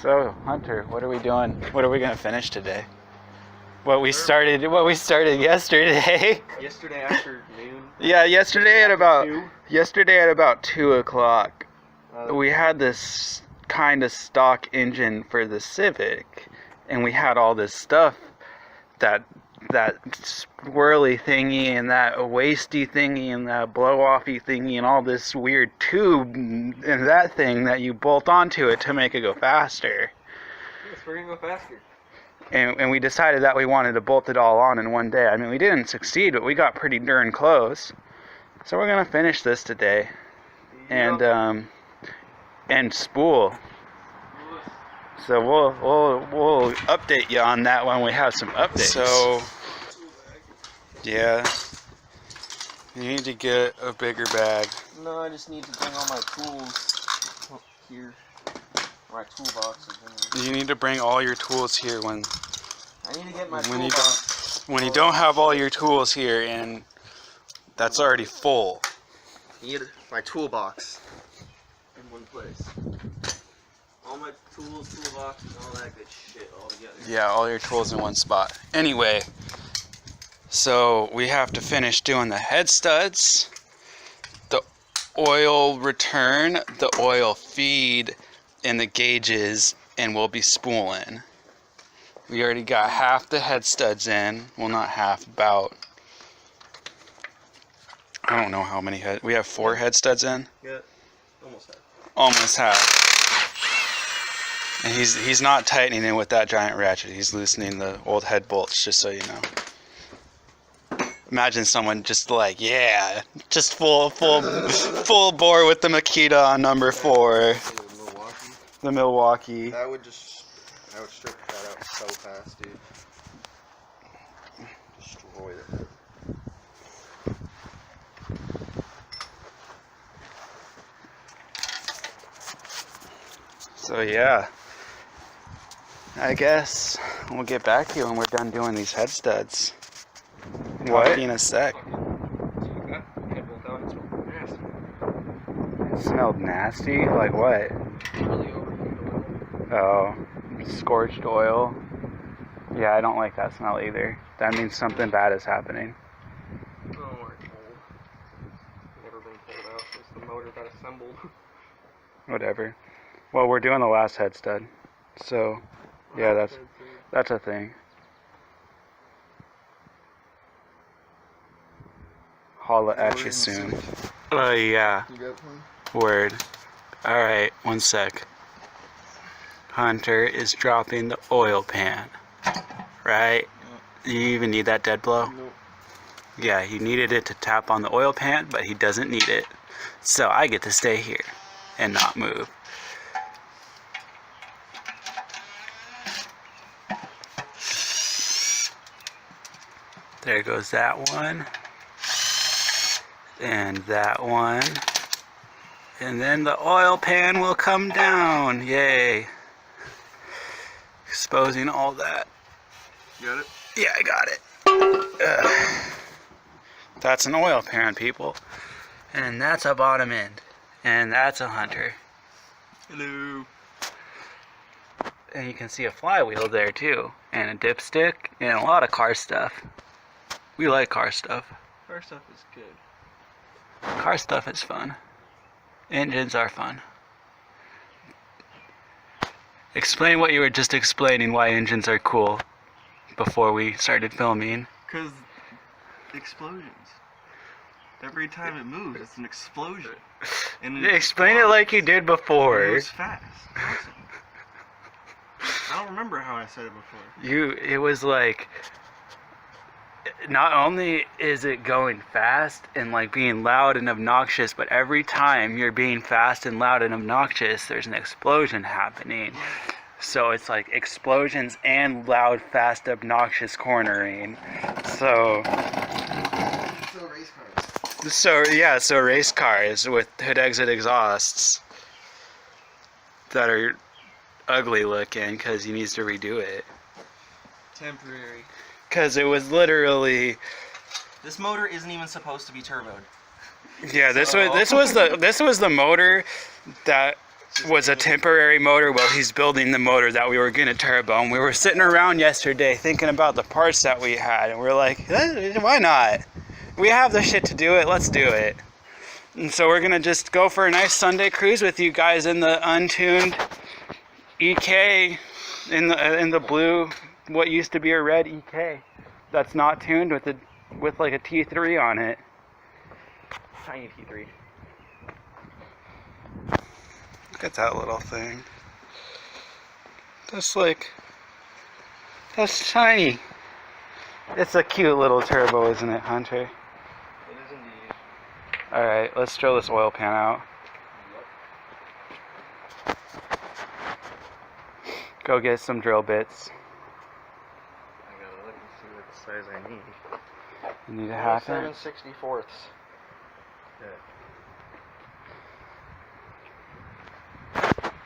So, Hunter, what are we doing? What are we gonna finish today? What we started yesterday. Yesterday afternoon. Yeah, yesterday at about 2 o'clock. We had this kind of stock engine for the Civic, and we had all this stuff, that swirly thingy and that wasty thingy and that blow-offy thingy and all this weird tube and that thing that you bolt onto it to make it go faster. Yes, we're gonna go faster. And we decided that we wanted to bolt it all on in one day. I mean, we didn't succeed, but we got pretty darn close. So we're gonna finish this today, and spool. So we'll update you on that when we have some updates. So yeah, you need to get a bigger bag. No, I just need to bring all my tools up here. My toolboxes. You need to bring all your tools here when I need to get my when you don't have all your tools here, and that's already full. I need my toolbox in one place. All my tools, toolbox, and all that good shit all together. Yeah, all your tools in one spot. Anyway, so we have to finish doing the head studs, the oil return, the oil feed, and the gauges, and we'll be spooling. We already got half the head studs in. Well, not half, about, I don't know how many we have 4 head studs in? Yeah, almost half. Almost half. And he's not tightening it with that giant ratchet. He's loosening the old head bolts, just so you know. Imagine someone just like, yeah, just full bore with the Makita on number 4. The Milwaukee. I would strip that out so fast, dude. Destroy it. So yeah, I guess we'll get back to you when we're done doing these head studs. What? In a sec. It smelled nasty? Like what? Really overheated oil. Oh, scorched oil. Yeah, I don't like that smell either. That means something bad is happening. Oh, we're cold. Never been pulled out since the motor got assembled. Whatever. Well, we're doing the last head stud, so yeah, that's a thing. Holla at you soon. Oh yeah. You got one? Word. Alright, one sec. Hunter is dropping the oil pan. Right? Yeah. You even need that dead blow? Nope. Yeah, he needed it to tap on the oil pan, but he doesn't need it. So I get to stay here and not move. There goes that one. And that one. And then the oil pan will come down. Yay. Exposing all that. You got it? Yeah, I got it. That's an oil pan, people. And that's a bottom end. And that's a Hunter. Hello. And you can see a flywheel there too. And a dipstick. And a lot of car stuff. We like car stuff. Car stuff is good. Car stuff is fun. Engines are fun. Explain what you were just explaining, why engines are cool, before we started filming. Because explosions. Every time it moves, it's an explosion. And Explain it like you did before. It moves fast. Awesome. I don't remember how I said it before. It was like, not only is it going fast and like being loud and obnoxious, but every time you're being fast and loud and obnoxious, there's an explosion happening. So it's like explosions and loud, fast, obnoxious cornering. So race cars. So race cars with hood exit exhausts that are ugly looking because he needs to redo it. Temporary. Because it was literally. This motor isn't even supposed to be turboed. Yeah, this was the motor that was a temporary motor while he's building the motor that we were going to turbo. And we were sitting around yesterday thinking about the parts that we had, and we are like, why not? We have the shit to do it, let's do it. And so we're going to just go for a nice Sunday cruise with you guys in the untuned EK, in the blue, what used to be a red EK that's not tuned with like a T3 on it. Tiny T3. Look at that little thing. That's tiny. It's a cute little turbo, isn't it, Hunter? It is indeed. Alright, let's drill this oil pan out. Go get some drill bits. I gotta look and see what size I need. You need a half inch? 7/64. Yeah.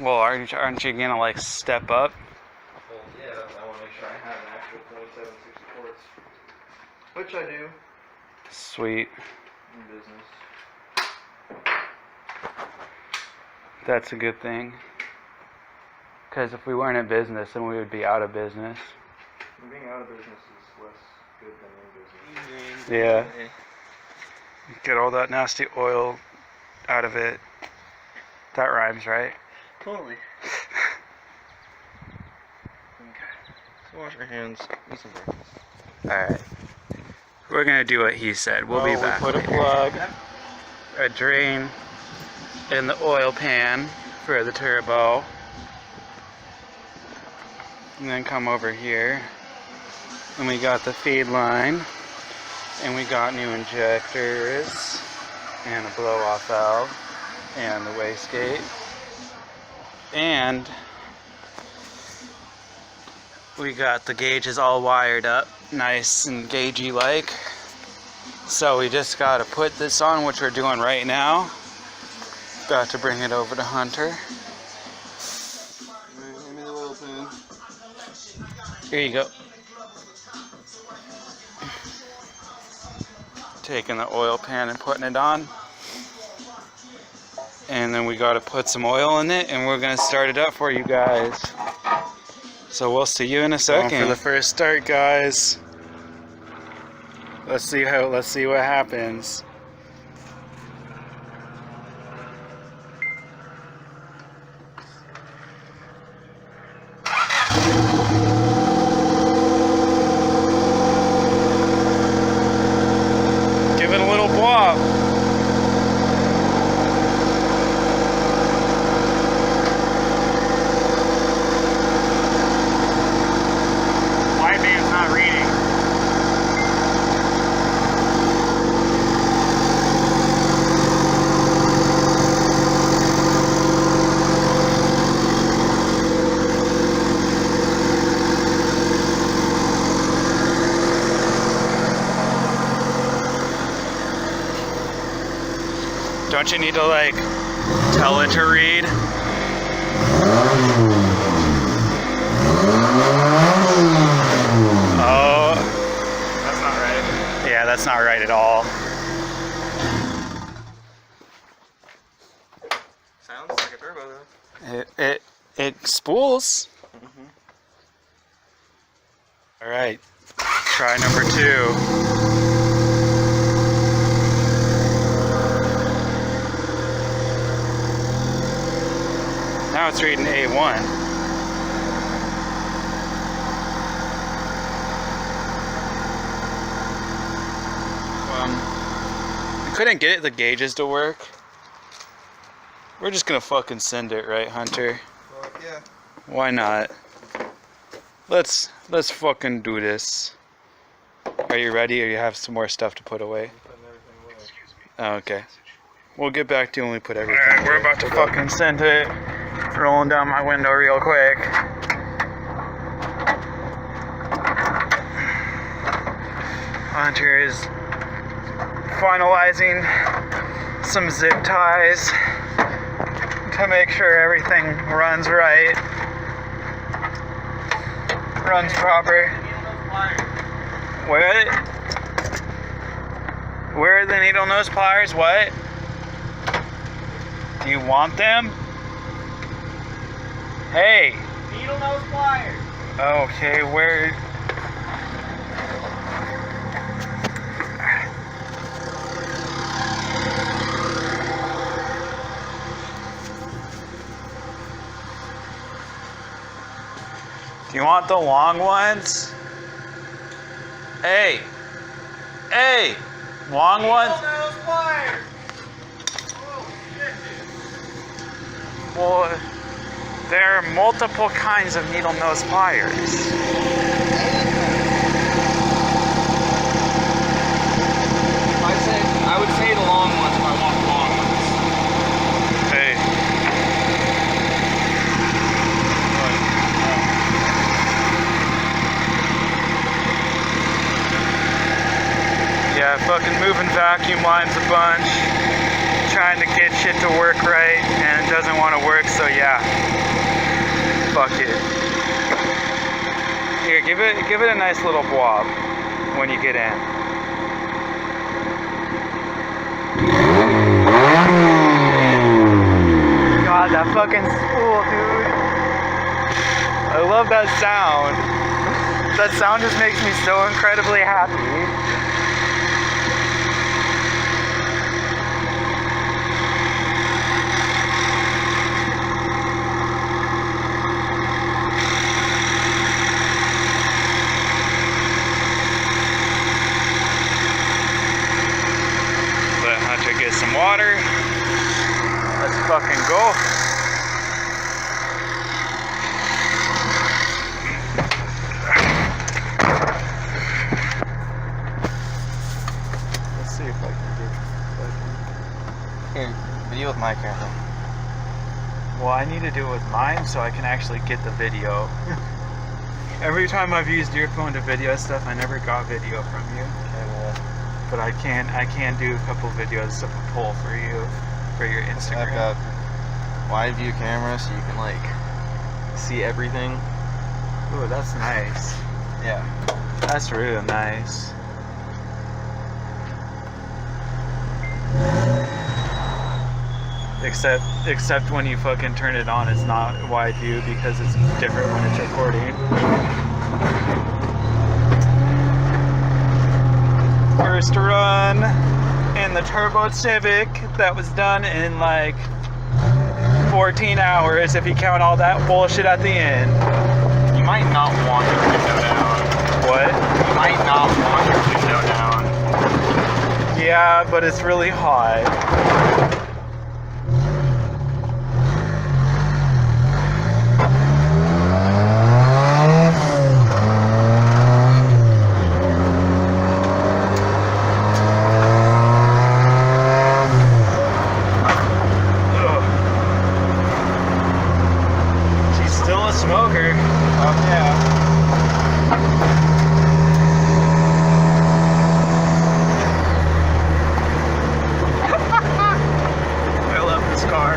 Well, aren't you gonna like step up? Well, yeah, I want to make sure I have an actual 27/64. Which I do. Sweet. In business. That's a good thing. Because if we weren't in business, then we would be out of business. Being out of business is less good than in business. Yeah. Get all that nasty oil out of it. That rhymes, right? Totally. Okay. So wash your hands. Eat some breakfast. Alright. We're gonna do what he said. We'll be back. We put a later. plug. A drain in the oil pan for the turbo. And then come over here. And we got the feed line. And we got new injectors. And a blow off valve. And the wastegate. And we got the gauges all wired up, nice and gagey like. So we just gotta put this on, which we're doing right now. About to bring it over to Hunter. Give me the oil pan. Here you go. Taking the oil pan and putting it on. And then we gotta put some oil in it, and we're gonna start it up for you guys. So we'll see you in a second. Going for the first start, guys. Let's see what happens. Give it a little plop. Not reading. Don't you need to like tell it to read? Oh, that's not right. Yeah, that's not right at all. Sounds like a turbo though. It spools. Mm-hmm. All right, try number 2. Now it's reading A1. Couldn't get the gauges to work. We're just gonna fucking send it, right, Hunter? Fuck yeah. Why not? Let's fucking do this. Are you ready, or you have some more stuff to put away? Oh, okay. We'll get back to you when we put everything. Alright, we're about to fucking send it. Rolling down my window real quick. Hunter is finalizing some zip ties to make sure everything runs right, runs proper. Where are the needle nose pliers? What? Do you want them? Hey! Needle nose pliers. Okay, where... Do you want the long ones? Hey! Hey! Long ones? Needle nose pliers. Oh, shit, dude. Well, there are multiple kinds of needle nose pliers. I would say the long ones if I want the long ones. Hey. Yeah, fucking moving vacuum lines a bunch, trying to get shit to work right, and it doesn't want to work, so yeah. Fuck it. Here, give it a nice little blob when you get in. God, that fucking spool, dude. I love that sound. That sound just makes me so incredibly happy. Let Hunter get some water. Let's fucking go. Let's see if I can get. Here, video with my camera. Well, I need to do it with mine so I can actually get the video. Every time I've used your phone to video stuff, I never got video from you. Okay, well. But I can do a couple videos of a poll for you for your Instagram. I've got wide view camera so you can like see everything. Ooh, that's nice. Yeah. That's really nice. Except when you fucking turn it on, it's not wide view because it's different when it's recording. First run in the Turbo Civic that was done in like 14 hours if you count all that bullshit at the end. You might not want your window down. What? You might not want your window down. Yeah, but it's really hot. Smoker. Oh yeah. I love this car.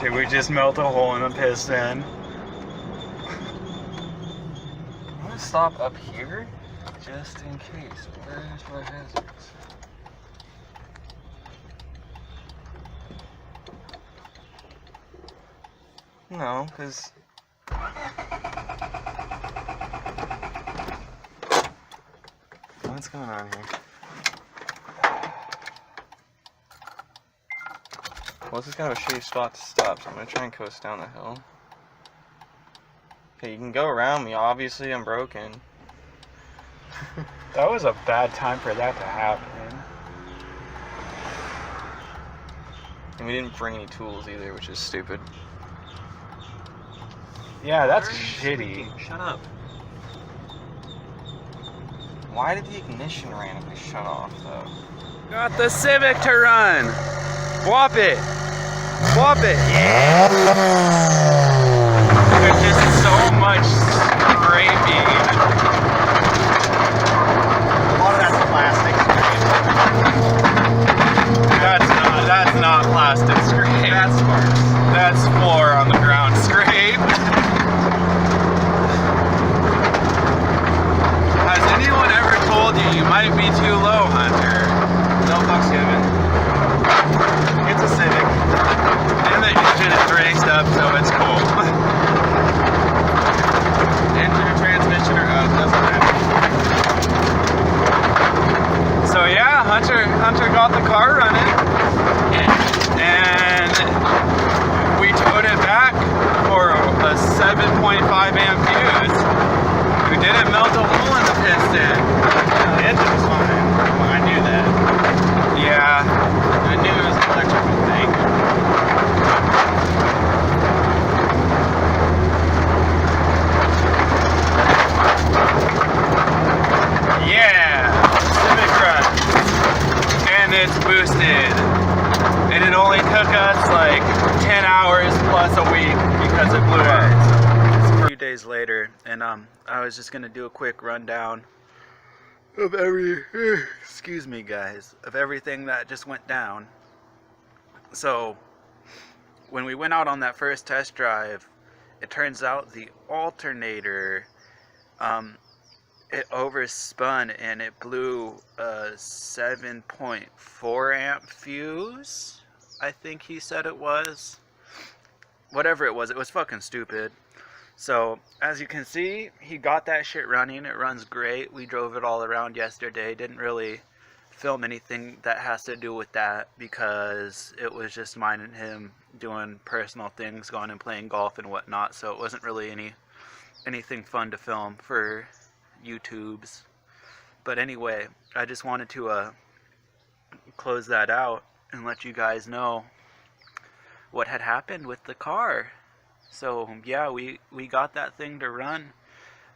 Did we just melt a hole in the piston? I'm gonna stop up here just in case. Where's my hazards? No, because what's going on here? Well, this is kind of a shitty spot to stop, so I'm gonna try and coast down the hill. Okay, you can go around me. Obviously, I'm broken. That was a bad time for that to happen. And we didn't bring any tools either, which is stupid. Yeah, that's shitty. Shut up. Why did the ignition randomly shut off though? Got the Civic to run. Plop it. Plop it. Yeah. There's just so much scraping. A lot of that's plastic scrape. That's not plastic scrape. That's sparks. That's floor on the ground scrape. Has anyone ever told you you might be too low, Hunter? No fucks given. It's a Civic. And the engine is raised up, so it's cool. Engine or transmission or doesn't matter. So yeah, Hunter got the car running, and we towed it back for a 7.5 amp fuse. We didn't melt a hole in the piston. The engine was fine. Well, I knew that. Yeah. I knew it was an electrical thing. Yeah. Civic run. And it's boosted. And it only took us like 10 hours plus a week because it blew up. It's a few days later, and I was just gonna do a quick rundown of excuse me guys, of everything that just went down. So when we went out on that first test drive, it turns out the alternator it overspun and it blew a 7.4 amp fuse, I think he said it was. Whatever it was fucking stupid. So as you can see, he got that shit running. It runs great. We drove it all around yesterday. Didn't really film anything that has to do with that because it was just mine and him doing personal things, going and playing golf and whatnot. So it wasn't really anything fun to film for YouTubes. But anyway, I just wanted to close that out and let you guys know what had happened with the car. So yeah, we got that thing to run.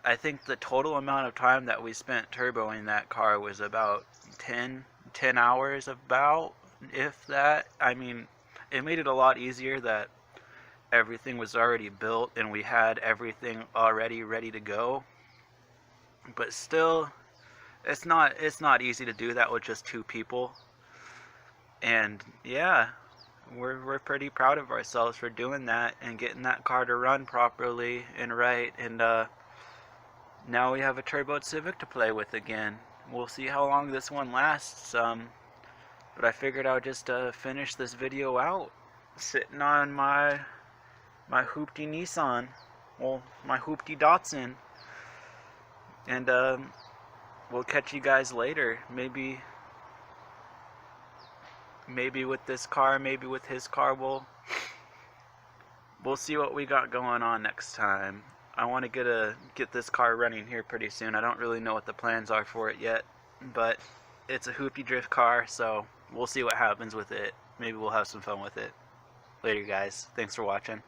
I think the total amount of time that we spent turboing that car was about 10 hours, about, if that. I mean, it made it a lot easier that everything was already built and we had everything already ready to go. But still, it's not easy to do that with just two people. And yeah, we're pretty proud of ourselves for doing that and getting that car to run properly and right. And now we have a turboed Civic to play with again. We'll see how long this one lasts. But I figured I would just finish this video out sitting on my hoopty Nissan, well, my hoopty Datsun. And we'll catch you guys later. Maybe with this car, maybe with his car, we'll see what we got going on next time. I want to get this car running here pretty soon. I don't really know what the plans are for it yet, but it's a hoopty drift car, so we'll see what happens with it. Maybe we'll have some fun with it. Later guys, thanks for watching.